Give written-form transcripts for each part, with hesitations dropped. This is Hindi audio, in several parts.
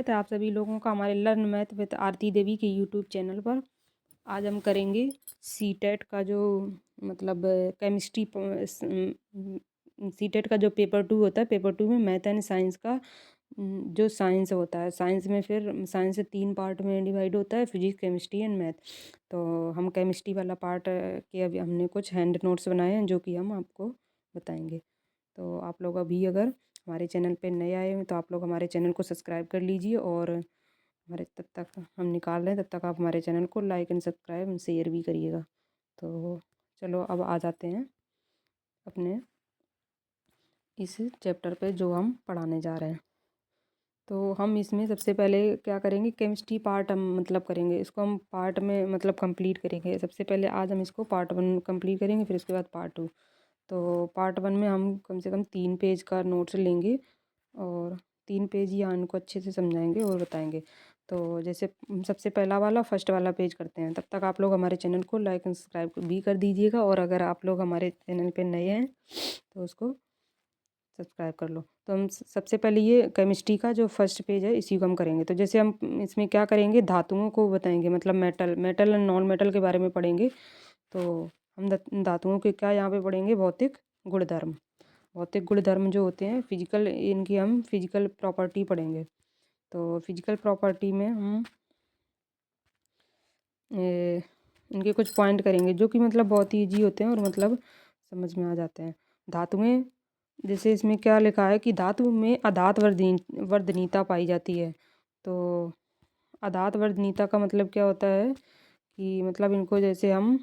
स्वागत है आप सभी लोगों का हमारे learn math with Aarti Devi के यूट्यूब चैनल पर। आज हम करेंगे सीटेट का जो मतलब केमिस्ट्री सीटेट का जो पेपर 2 होता है। पेपर 2 में मैथ एंड साइंस का जो साइंस होता है, साइंस में फिर साइंस 3 पार्ट में डिवाइड होता है, फिजिक्स, केमिस्ट्री एंड मैथ। तो हम केमिस्ट्री वाला पार्ट के अभी हमने कुछ हैंड नोट्स बनाए हैं जो कि हम आपको बताएंगे। तो आप लोग अभी अगर हमारे चैनल पे नए आए हैं तो आप लोग हमारे चैनल को सब्सक्राइब कर लीजिए, और हमारे तब तक हम निकाल रहे हैं तब तक आप हमारे चैनल को like and subscribe and share भी करिएगा। तो चलो अब आ जाते हैं अपने इस चैप्टर पे जो हम पढ़ाने जा रहे हैं। तो हम इसमें सबसे पहले क्या करेंगे, केमिस्ट्री पार्ट हम मतलब करेंगे, इसको हम पार्ट में मतलब कंप्लीट करेंगे। सबसे पहले आज हम इसको पार्ट 1 कंप्लीट करेंगे, फिर उसके बाद पार्ट 2। तो पार्ट 1 में हम कम से कम 3 पेज का नोट्स लेंगे और 3 पेज ही इनको अच्छे से समझाएंगे और बताएंगे। तो जैसे सबसे पहला वाला फर्स्ट वाला पेज करते हैं। तब तक आप लोग हमारे चैनल को लाइक एंड सब्सक्राइब भी कर दीजिएगा, और अगर आप लोग हमारे चैनल पे नए हैं तो उसको सब्सक्राइब कर लो। तो हम सबसे पहले ये केमिस्ट्री का जो फर्स्ट पेज है इसी को हम करेंगे। तो जैसे हम इसमें क्या करेंगे, धातुओं को बताएंगे, मतलब मेटल एंड नॉन मेटल के बारे में पढ़ेंगे। तो हम धातुओं के क्या यहाँ पे पढ़ेंगे, भौतिक गुणधर्म। भौतिक गुणधर्म जो होते हैं फिजिकल, इनकी हम फिजिकल प्रॉपर्टी पढ़ेंगे। तो फिजिकल प्रॉपर्टी में हम इनके कुछ पॉइंट करेंगे जो कि मतलब बहुत ही ईजी होते हैं और मतलब समझ में आ जाते हैं। धातुएं, जैसे इसमें क्या लिखा है कि धातु में अधात वर्धनीयता पाई जाती है। तो अधात वर्धनीयता का मतलब क्या होता है कि मतलब इनको जैसे हम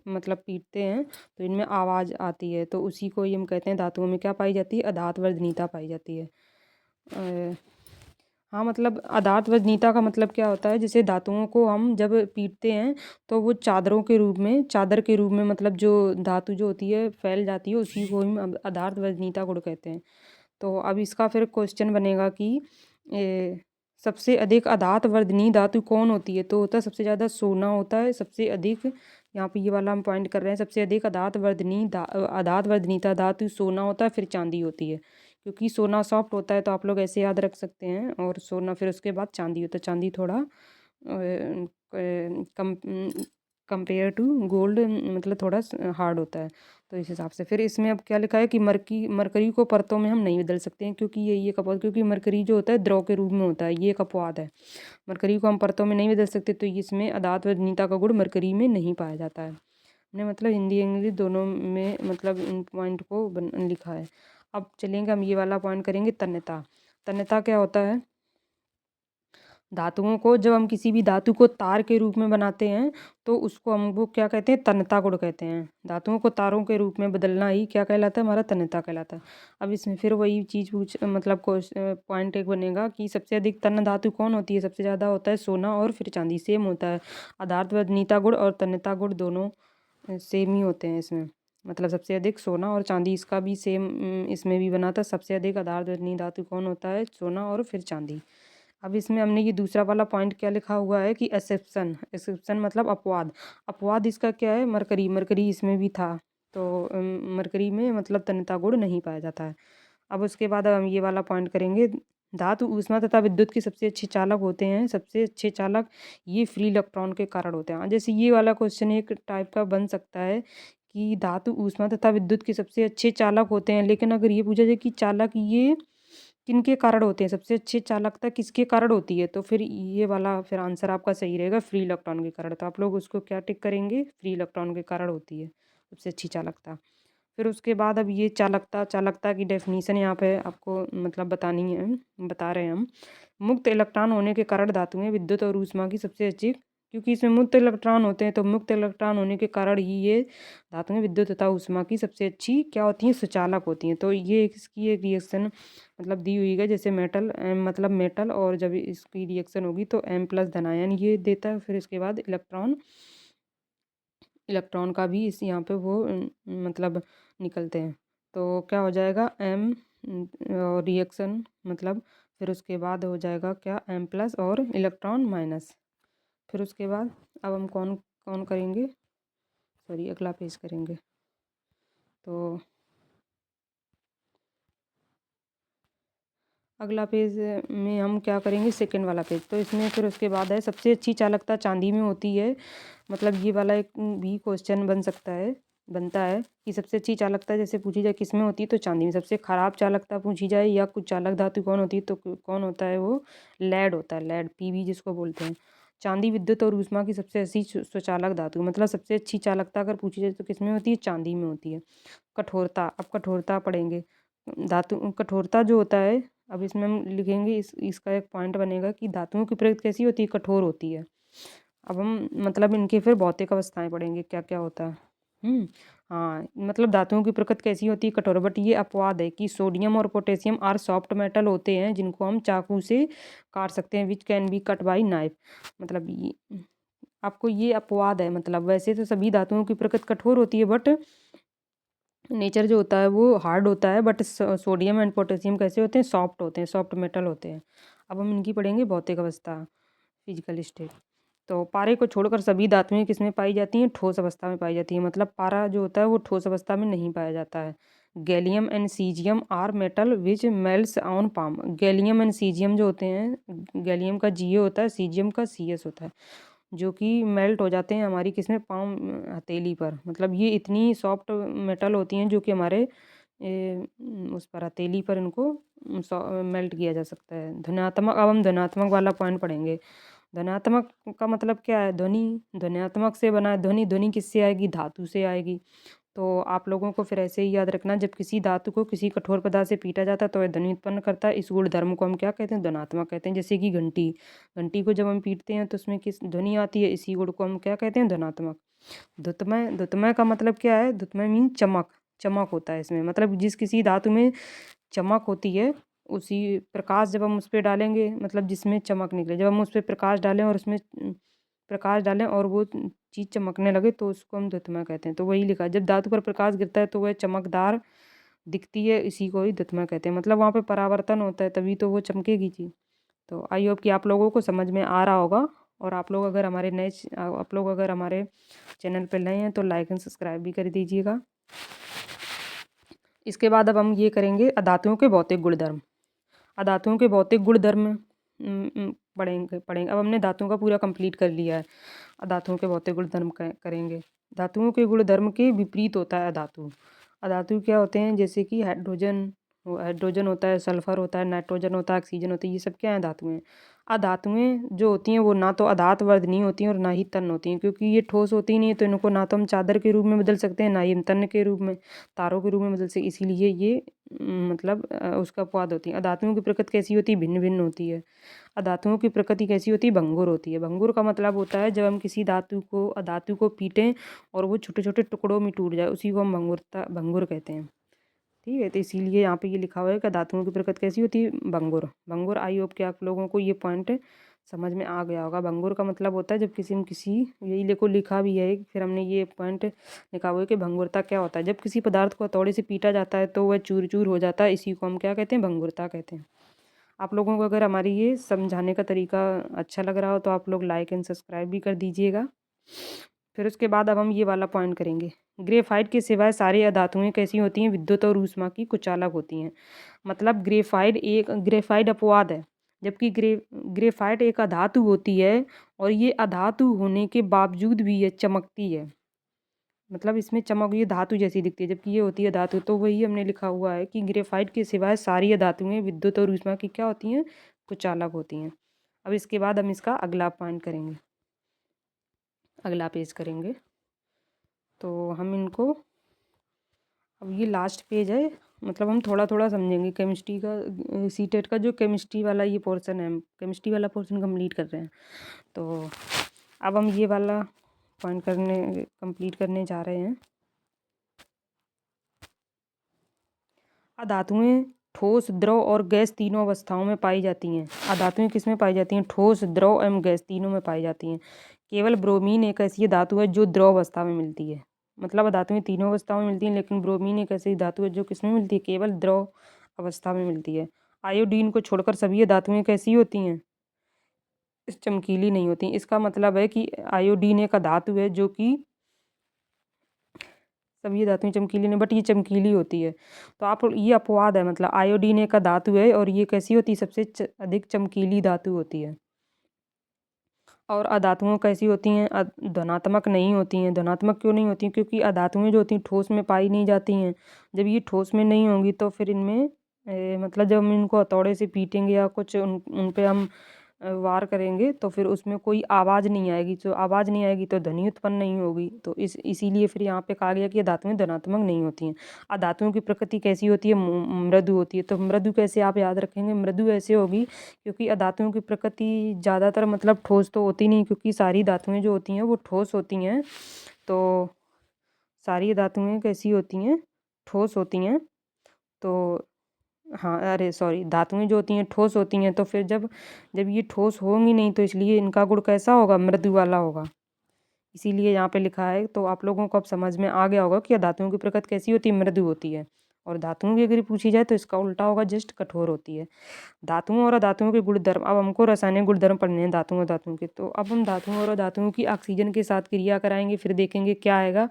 मतलब पीटते हैं तो इनमें आवाज़ आती है, तो उसी को ही हम कहते हैं धातुओं में क्या पाई जाती है, अधात वर्धनीयता पाई जाती है। हाँ, मतलब अधात वजनीयता का मतलब क्या होता है, जैसे धातुओं को हम जब पीटते हैं तो वो चादरों के रूप में, चादर के रूप में, मतलब जो धातु जो होती है फैल जाती है, उसी को हम अधात वजनीयता गुण कहते हैं। तो अब इसका फिर क्वेश्चन बनेगा कि सबसे अधिक अधात वर्धनीय धातु कौन होती है। तो होता है सबसे ज़्यादा सोना होता है सबसे अधिक। यहाँ पे ये वाला हम पॉइंट कर रहे हैं, सबसे अधिक अधात वर्धनीयता धातु सोना होता है, फिर चांदी होती है। क्योंकि सोना सॉफ्ट होता है तो आप लोग ऐसे याद रख सकते हैं, और सोना फिर उसके बाद चांदी होता है। चांदी थोड़ा कम कंपेयर टू गोल्ड, मतलब थोड़ा हार्ड होता है। तो इस हिसाब से फिर इसमें अब क्या लिखा है कि मरकरी को परतों में हम नहीं बदल सकते हैं, क्योंकि ये एक अपवाद, क्योंकि मरकरी जो होता है द्रव के रूप में होता है, ये एक अपवाद है। मरकरी को हम परतों में नहीं बदल सकते, तो इसमें अधात वजनीयता का गुण मरकरी में नहीं पाया जाता है। हमने मतलब हिंदी इंग्लिश दोनों में मतलब इन पॉइंट को लिखा है। अब चलेंगे हम ये वाला पॉइंट करेंगे, तन्यता। तन्यता क्या होता है, धातुओं को जब हम किसी भी धातु को तार के रूप में बनाते हैं तो उसको हम वो क्या कहते हैं, तन्यता गुण कहते हैं। धातुओं को तारों के रूप में बदलना ही क्या कहलाता है, हमारा तन्यता कहलाता है। अब इसमें फिर वही चीज़ मतलब पॉइंट एक बनेगा कि सबसे अधिक तन्य धातु कौन होती है, सबसे ज़्यादा होता है सोना और फिर चांदी। सेम होता है, आधार वजनीयता गुण और तन्यता गुण दोनों सेम ही होते हैं इसमें। मतलब सबसे अधिक सोना और चांदी, इसका भी सेम इसमें भी बना था। सबसे अधिक आधार वजनीय धातु कौन होता है, सोना और फिर चांदी। अब इसमें हमने ये दूसरा वाला पॉइंट क्या लिखा हुआ है कि एक्सेप्शन। एक्सेप्शन मतलब अपवाद। अपवाद इसका क्या है, मरकरी। मरकरी इसमें भी था, तो मरकरी में मतलब तन्यता गुण नहीं पाया जाता है। अब उसके बाद हम ये वाला पॉइंट करेंगे, धातु ऊष्मा तथा विद्युत के सबसे अच्छे चालक होते हैं। सबसे अच्छे चालक ये फ्री इलेक्ट्रॉन के कारण होते हैं। जैसे ये वाला क्वेश्चन एक टाइप का बन सकता है कि धातु ऊष्मा तथा विद्युत के सबसे अच्छे चालक होते हैं, लेकिन अगर ये पूछा जाए कि चालक ये किनके कारण होते हैं, सबसे अच्छी चालकता किसके कारण होती है, तो फिर ये वाला फिर आंसर आपका सही रहेगा, फ्री इलेक्ट्रॉन के कारण। तो आप लोग उसको क्या टिक करेंगे, फ्री इलेक्ट्रॉन के कारण होती है सबसे अच्छी चालकता। फिर उसके बाद अब ये चालकता, चालकता की डेफिनीशन यहाँ पे आपको मतलब बतानी है, बता रहे हैं हम। मुक्त इलेक्ट्रॉन होने के कारण धातुएं विद्युत और ऊष्मा की सबसे अच्छी, क्योंकि इसमें मुक्त इलेक्ट्रॉन होते हैं, तो मुक्त इलेक्ट्रॉन होने के कारण ही ये धातुएं विद्युत तथा ऊष्मा की सबसे अच्छी क्या होती हैं, सुचालक होती हैं। तो ये इसकी एक रिएक्शन मतलब दी हुई है, जैसे मेटल एम मतलब मेटल, और जब इसकी रिएक्शन होगी तो एम प्लस धनायन ये देता है। फिर इसके बाद इलेक्ट्रॉन, इलेक्ट्रॉन का भी इस यहाँ पे वो मतलब निकलते हैं। तो क्या हो जाएगा, एम और रिएक्शन मतलब, फिर उसके बाद हो जाएगा क्या, एम प्लस और इलेक्ट्रॉन माइनस। फिर उसके बाद अब हम कौन कौन करेंगे, सॉरी अगला पेज करेंगे। तो अगला पेज में हम क्या करेंगे, सेकंड वाला पेज। तो इसमें फिर उसके बाद है सबसे अच्छी चालकता चांदी में होती है। मतलब ये वाला एक भी क्वेश्चन बनता है कि सबसे अच्छी चालकता जैसे पूछी जाए किस में होती है तो चांदी में। सबसे खराब चालकता पूछी जाए या कुछ चालक धातु कौन होती है तो कौन होता है, वो लेड होता है, लेड, पीबी जिसको बोलते हैं। चांदी विद्युत और ऊष्मा की सबसे अच्छी स्वचालक धातु, मतलब सबसे अच्छी चालकता अगर पूछी जाए तो किस में होती है, चांदी में होती है। कठोरता, अब कठोरता पढ़ेंगे। धातु कठोरता जो होता है, अब इसमें हम लिखेंगे, इसका एक पॉइंट बनेगा कि धातुओं की प्रकृति कैसी होती है, कठोर होती है। अब हम मतलब इनके फिर भौतिक अवस्थाएं पढ़ेंगे क्या क्या होता है। हाँ, मतलब धातुओं की प्रकृति कैसी होती है, कठोर। बट ये अपवाद है कि सोडियम और पोटेशियम आर सॉफ्ट मेटल होते हैं जिनको हम चाकू से काट सकते हैं, which can be cut by knife. मतलब आपको ये अपवाद है। मतलब वैसे तो सभी धातुओं की प्रकृति कठोर होती है, बट नेचर जो होता है वो हार्ड होता है। बट सोडियम एंड पोटेशियम कैसे होते हैं, सॉफ्ट होते हैं, सॉफ्ट मेटल होते हैं। अब हम इनकी पढ़ेंगे भौतिक अवस्था, फिजिकल स्टेट। तो पारे को छोड़कर सभी धातुएं किसमें पाई जाती हैं, ठोस अवस्था में पाई जाती है। मतलब पारा जो होता है वो ठोस अवस्था में नहीं पाया जाता है। Gallium and caesium are metal which melts on palm. Gallium and caesium जो होते हैं, गैलियम का जीए होता है, सीजियम का सीएस होता है, जो कि मेल्ट हो जाते हैं हमारी किसमें, पाम, हथेली पर। मतलब ये इतनी सॉफ्ट मेटल होती हैं जो कि हमारे उस पर हथेली पर इनको मेल्ट किया जा सकता है। धनात्मक, अब हम धनात्मक वाला पॉइंट पढ़ेंगे। धनात्मक का मतलब क्या है, ध्वनि। ध्वन्यात्मक से बना है। ध्वनि, ध्वनि किससे आएगी, धातु से आएगी। तो आप लोगों को फिर ऐसे ही याद रखना, जब किसी धातु को किसी कठोर पदार्थ से पीटा जाता है तो वह ध्वनि उत्पन्न करता है। इस गुण धर्म को हम क्या कहते हैं, धनात्मक कहते हैं। जैसे कि घंटी, घंटी को जब हम पीटते हैं तो उसमें किस ध्वनि आती है, इसी गुण को हम क्या कहते हैं, धनात्मक। धुतमय, धुतमय का मतलब क्या है, धुतमय मीन चमक, चमक होता है इसमें। मतलब जिस किसी धातु में चमक होती है, उसी प्रकाश जब हम उस पर डालेंगे, मतलब जिसमें चमक निकले, जब हम उस पर प्रकाश डालें और उसमें प्रकाश डालें और वो चीज़ चमकने लगे तो उसको हम धुतमय कहते हैं। तो वही लिखा है, जब धातु पर प्रकाश गिरता है तो वह चमकदार दिखती है, इसी को ही धुतमय कहते हैं। मतलब वहाँ पे परावर्तन होता है तभी तो वो चमकेगी चीज़। तो आई होप कि आप लोगों को समझ में आ रहा होगा। और आप लोग अगर हमारे चैनल पर नए हैं तो लाइक एंड सब्सक्राइब भी कर दीजिएगा। इसके बाद अब हम ये करेंगे अधातुओं के भौतिक गुणधर्म। अधातुओं के भौतिक गुणधर्म पढ़ेंगे। अब हमने धातुओं का पूरा कंप्लीट कर लिया है। अधातुओं के भौतिक गुणधर्म करेंगे। धातुओं के गुणधर्म के विपरीत होता है अधातु। अधातु क्या होते हैं, जैसे कि हाइड्रोजन, हाइड्रोजन होता है, सल्फर होता है, नाइट्रोजन होता है, ऑक्सीजन होती है, ये सब क्या है, धातुएं। अधातुएं जो होती हैं वो ना तो अधात वर्धनीय होती हैं और ना ही तन्य होती हैं, क्योंकि ये ठोस होती नहीं है तो इनको ना तो हम चादर के रूप में बदल सकते हैं, ना ही हम तन्य के रूप में, तारों के रूप में बदल सकते, इसीलिए ये मतलब उसका अपवाद होती है। अधातुओं की प्रकृति कैसी होती है, भिन्न भिन्न होती है। अधातुओं की प्रकृति कैसी होती है, भंगुर होती है। भंगुर का मतलब होता है जब हम किसी धातु को पीटें और वो छोटे छोटे टुकड़ों में टूट जाए, उसी को हम भंगुर कहते हैं। ठीक है, तो इसीलिए यहाँ पे ये लिखा हुआ है कि धातुओं की प्रकृति कैसी होती है, भंगुर। भंगुर, आई होप कि आप लोगों को ये पॉइंट समझ में आ गया होगा। भंगुर का मतलब होता है जब किसी यही लिखा भी है, फिर हमने ये पॉइंट लिखा हुआ है कि भंगुरता क्या होता है, जब किसी पदार्थ को हथौड़े से पीटा जाता है तो वह चूर चूर हो जाता है, इसी को हम क्या कहते हैं, भंगुरता कहते हैं। आप लोगों को अगर हमारी ये समझाने का तरीका अच्छा लग रहा हो तो आप लोग लाइक एंड सब्सक्राइब भी कर दीजिएगा। फिर उसके बाद अब हम ये वाला पॉइंट करेंगे। ग्रेफाइट के सिवाय सारी अधातुएं कैसी होती हैं, विद्युत और ऊष्मा की कुछ अलग होती हैं। मतलब ग्रेफाइट अपवाद है, जबकि ग्रेफाइट एक अधातु होती है और ये अधातु होने के बावजूद भी ये चमकती है। मतलब इसमें चमक, ये धातु जैसी दिखती है जबकि ये होती है धातु। तो वही हमने लिखा हुआ है कि ग्रेफाइट के सिवाय सारी धातुएं विद्युत और ऊष्मा की क्या होती हैं, कुछ अलग होती हैं। अब इसके बाद हम इसका अगला पॉइंट करेंगे, अगला पेज करेंगे। तो हम इनको, अब ये लास्ट पेज है, मतलब हम थोड़ा थोड़ा समझेंगे केमिस्ट्री का, सीटेट का जो केमिस्ट्री वाला ये पोर्शन है, केमिस्ट्री वाला पोर्शन कंप्लीट कर रहे हैं। तो अब हम ये वाला पॉइंट कंप्लीट करने जा रहे हैं। अधातुएं ठोस, द्रव और गैस तीनों अवस्थाओं में पाई जाती हैं। अधातुएं किस में पाई जाती हैं, ठोस, द्रव एवं गैस तीनों में पाई जाती हैं। केवल ब्रोमीन एक ऐसी धातु है जो द्रव अवस्था में मिलती है। मतलब धातुएं तीनों अवस्थाओं में मिलती हैं, लेकिन ब्रोमीन एक ऐसी धातु है जो किस में मिलती है, केवल द्रव अवस्था में मिलती है। आयोडीन को छोड़कर सभी धातुएं कैसी होती हैं, चमकीली नहीं होती। इसका मतलब है कि आयोडीन एक धातु है जो कि सब ये धातुएं चमकीली नहीं, बट ये चमकीली होती है। तो आप ये अपवाद है, मतलब आयोडीन एक धातु है और ये कैसी होती है, सबसे अधिक चमकीली धातु होती है। और अधातुओं कैसी होती हैं, धनात्मक नहीं होती हैं। धनात्मक क्यों नहीं होती हैं? क्योंकि अधातुएं जो होती हैं ठोस में पाई नहीं जाती हैं। जब ये ठोस में नहीं होंगी तो फिर इनमें मतलब जब हम इनको हथौड़े से पीटेंगे या कुछ उन पे हम वार करेंगे तो फिर उसमें कोई आवाज़ नहीं आएगी। जो आवाज़ नहीं आएगी तो ध्वनि उत्पन्न नहीं होगी। तो इसीलिए फिर यहाँ पे कहा गया कि धातुएं धनात्मक नहीं होती हैं। अधातुओं की प्रकृति कैसी होती है, मृदु होती है। तो मृदु कैसे आप याद रखेंगे, मृदु ऐसे होगी क्योंकि अधातुओं की प्रकृति ज़्यादातर मतलब ठोस तो होती नहीं, क्योंकि सारी धातुएं जो होती हैं वो ठोस होती हैं। तो सारी धातुएं कैसी होती हैं, ठोस होती हैं। तो हाँ, अरे सॉरी, धातुएं जो होती हैं ठोस होती हैं। तो फिर जब जब ये ठोस होंगी नहीं तो इसलिए इनका गुण कैसा होगा, मृदु वाला होगा। इसीलिए यहाँ पे लिखा है। तो आप लोगों को अब समझ में आ गया होगा कि धातुओं की प्रकृति कैसी होती है, मृदु होती है। और धातुओं की अगर पूछी जाए तो इसका उल्टा होगा, जस्ट कठोर होती है। धातुओं और अधातुओं के गुणधर्म, अब हमको रासायनिक गुणधर्म पढ़ने हैं धातुओं और धातुओं के। तो अब हम धातुओं और अधातुओं की ऑक्सीजन के साथ क्रिया कराएंगे, फिर देखेंगे क्या आएगा।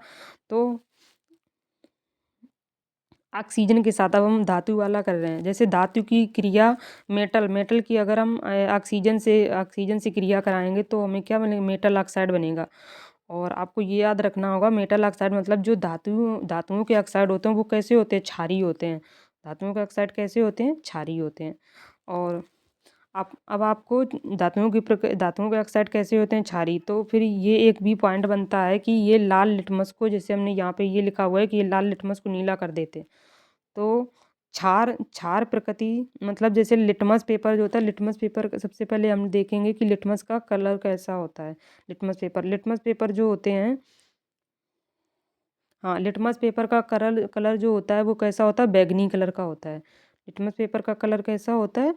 तो ऑक्सीजन के साथ अब हम धातु वाला कर रहे हैं। जैसे धातु की क्रिया मेटल की अगर हम ऑक्सीजन से क्रिया कराएंगे तो हमें क्या बनेगा, मेटल ऑक्साइड बनेगा। और आपको ये याद रखना होगा, मेटल ऑक्साइड मतलब जो धातुओं के ऑक्साइड होते हैं वो कैसे होते हैं, क्षारीय होते हैं। धातुओं के ऑक्साइड कैसे होते हैं, क्षारीय होते हैं। और आप अब आपको धातुओं के ऑक्साइड कैसे होते हैं, क्षारीय। तो फिर ये एक भी पॉइंट बनता है कि ये लाल लिटमस को, जैसे हमने यहाँ पे ये लिखा हुआ है कि ये लाल लिटमस को नीला कर देते हैं। तो क्षार क्षार प्रकृति मतलब जैसे लिटमस पेपर जो होता है, लिटमस पेपर सबसे पहले हम देखेंगे कि लिटमस का कलर कैसा होता है। लिटमस पेपर जो होते हैं, हाँ, लिटमस पेपर का कलर कलर जो होता है वो कैसा होता है, बैगनी कलर का होता है। लिटमस पेपर का कलर कैसा होता है,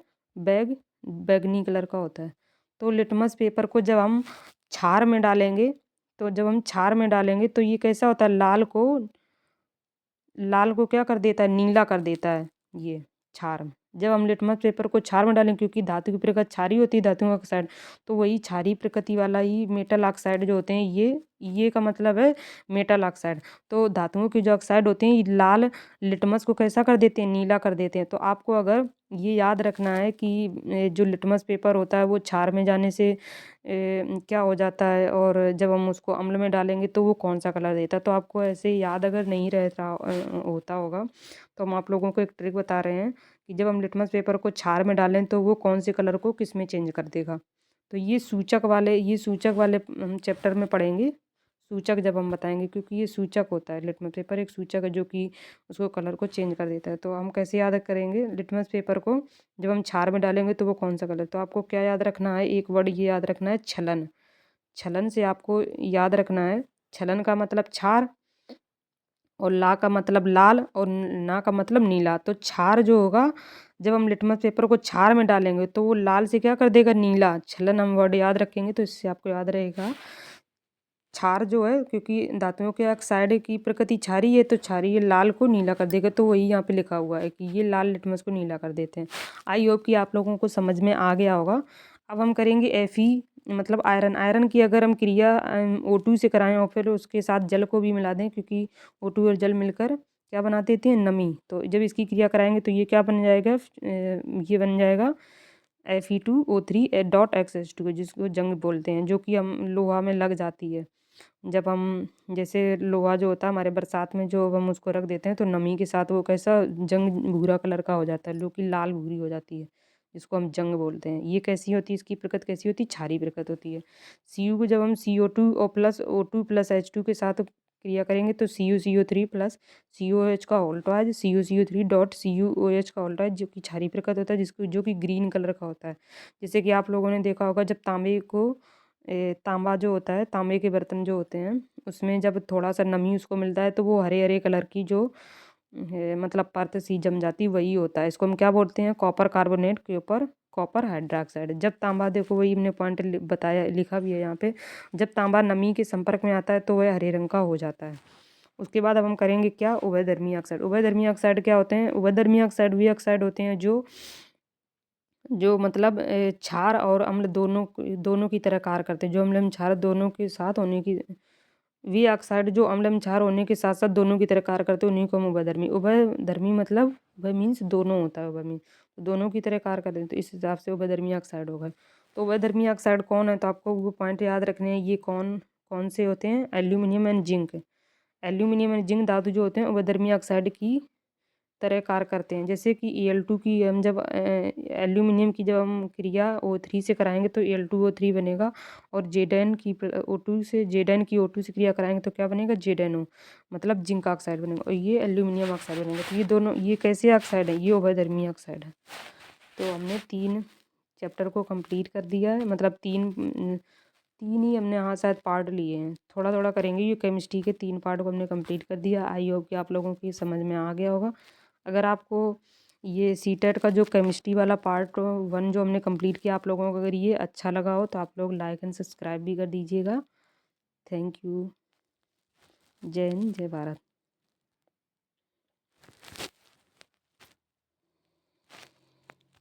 बैगनी कलर का होता है। तो लिटमस पेपर को जब हम क्षार में डालेंगे, तो ये कैसा होता है, लाल को क्या कर देता है, नीला कर देता है ये क्षार। जब हम लिटमस पेपर को क्षार में डालें, क्योंकि धातु की प्रकृति क्षारीय होती है, धातुओं का ऑक्साइड, तो वही क्षारीय प्रकृति वाला ही मेटल ऑक्साइड जो होते हैं, ये का मतलब है मेटल ऑक्साइड। तो धातुओं की जो ऑक्साइड होते हैं ये लाल लिटमस को कैसा कर देते हैं, नीला कर देते हैं। तो आपको अगर ये याद रखना है कि जो लिटमस पेपर होता है वो क्षार में जाने से क्या हो जाता है, और जब हम उसको अम्ल में डालेंगे तो वो कौन सा कलर देता है। तो आपको ऐसे याद अगर नहीं रहता होता होगा तो हम आप लोगों को एक ट्रिक बता रहे हैं कि जब हम लिटमस पेपर को क्षार में डालें तो वो कौन से कलर को किस में चेंज कर देगा। तो ये सूचक वाले हम चैप्टर में पढ़ेंगे। सूचक जब हम बताएंगे, क्योंकि ये सूचक होता है, लिटमस पेपर एक सूचक है जो कि उसको कलर को चेंज कर देता है। तो हम कैसे याद करेंगे लिटमस पेपर को, जब हम क्षार में डालेंगे तो वो कौन सा कलर। तो आपको क्या याद रखना है, एक वर्ड ये याद रखना है, छलन। छलन से आपको याद रखना है, छलन का मतलब क्षार, और ला का मतलब लाल, और ना का मतलब नीला। तो क्षार जो होगा, जब हम लिटमस पेपर को क्षार में डालेंगे तो वो लाल से क्या कर देगा, नीला। छलन हम वर्ड याद रखेंगे तो इससे आपको याद रहेगा। क्षार जो है, क्योंकि धातुओं के ऑक्साइड की प्रकृति क्षारीय है, तो क्षारीय लाल को नीला कर देगा। तो वही यहाँ पे लिखा हुआ है कि ये लाल लिटमस को नीला कर देते हैं। आई होप कि आप लोगों को समझ में आ गया होगा। अब हम करेंगे Fe, मतलब आयरन की अगर हम क्रिया O2 से कराएं और फिर उसके साथ जल को भी मिला दें, क्योंकि O2 और जल मिलकर क्या बना देते हैं, नमी। तो जब इसकी क्रिया कराएंगे तो ये क्या बन जाएगा, ये बन जाएगा Fe2O3 .X H2, जिसको जंग बोलते हैं, जो कि हम लोहा में लग जाती है। जब हम जैसे लोहा जो होता है हमारे बरसात में, जो हम उसको रख देते हैं तो नमी के साथ वो कैसा जंग भूरा कलर का हो जाता है, जो कि लाल भूरी हो जाती है, जिसको हम जंग बोलते हैं। ये कैसी होती है, इसकी प्रकृति कैसी होती है, क्षारीय प्रकृति होती है। Cu को जब हम CO2 और प्लस O2 प्लस H2 के साथ क्रिया करेंगे तो CuCO3 प्लस COH का होल्टवाइज, CuCO3 .CuOH का होल्टवाइज, जो कि क्षारीय प्रकृति होता है, जो कि ग्रीन कलर का होता है। जैसे कि आप लोगों ने देखा होगा, जब तांबा जो होता है, तांबे के बर्तन जो होते हैं, उसमें जब थोड़ा सा नमी उसको मिलता है तो वो हरे हरे कलर की जो मतलब परत सी जम जाती, वही होता है। इसको हम क्या बोलते हैं, कॉपर कार्बोनेट के ऊपर कॉपर हाइड्रोक्साइड। जब तांबा, देखो वही हमने पॉइंट बताया, लिखा भी है यहाँ पे, जब तांबा नमी के संपर्क में आता है तो वह हरे रंग का हो जाता है। उसके बाद अब हम करेंगे क्या, उभयधर्मी ऑक्साइड। उभयधर्मी ऑक्साइड क्या होते हैं, उभयधर्मी ऑक्साइड वे ऑक्साइड होते हैं जो मतलब क्षार और अम्ल दोनों दोनों की तरह कार्य करते हैं, जो अम्ल क्षार दोनों के साथ होने की वे ऑक्साइड जो अम्ल एवं क्षार होने के साथ साथ दोनों की तरह कार्य करते हैं उन्हीं को हम उभयधर्मी, उभयधर्मी मतलब उभय मीन्स दोनों होता है, उभय मीन्स दोनों की तरह कार्य करते हैं, तो इस हिसाब से उभयधर्मी ऑक्साइड होगा। तो उभयधर्मी ऑक्साइड कौन है, तो आपको वो पॉइंट याद रखने हैं। ये कौन कौन से होते हैं, aluminium and zinc. Aluminium and zinc धातु जो होते हैं उभयधर्मी ऑक्साइड की तरह कार्य करते हैं। जैसे कि Al2 की हम जब एल्यूमिनियम की जब हम क्रिया O3 से कराएंगे तो Al2O3 बनेगा, और Zn की O2 से Zn की O2 से क्रिया कराएंगे तो क्या बनेगा, ZnO, मतलब जिंक ऑक्साइड बनेगा, और ये एल्यूमिनियम ऑक्साइड बनेगा। तो ये दोनों, ये कैसे ऑक्साइड है, ये उभयधर्मी ऑक्साइड है। तो हमने 3 चैप्टर को कंप्लीट कर दिया है, मतलब तीन ही हमने, हाँ शायद पार्ट लिए हैं, थोड़ा थोड़ा करेंगे। ये केमिस्ट्री के 3 पार्ट को हमने कंप्लीट कर दिया। आई होप कि आप लोगों की समझ में आ गया होगा। अगर आपको ये सीटेट का जो केमिस्ट्री वाला पार्ट 1 जो हमने कंप्लीट किया, आप लोगों को अगर ये अच्छा लगा हो तो आप लोग लाइक एंड सब्सक्राइब भी कर दीजिएगा। Thank you. जय हिंद, जय भारत।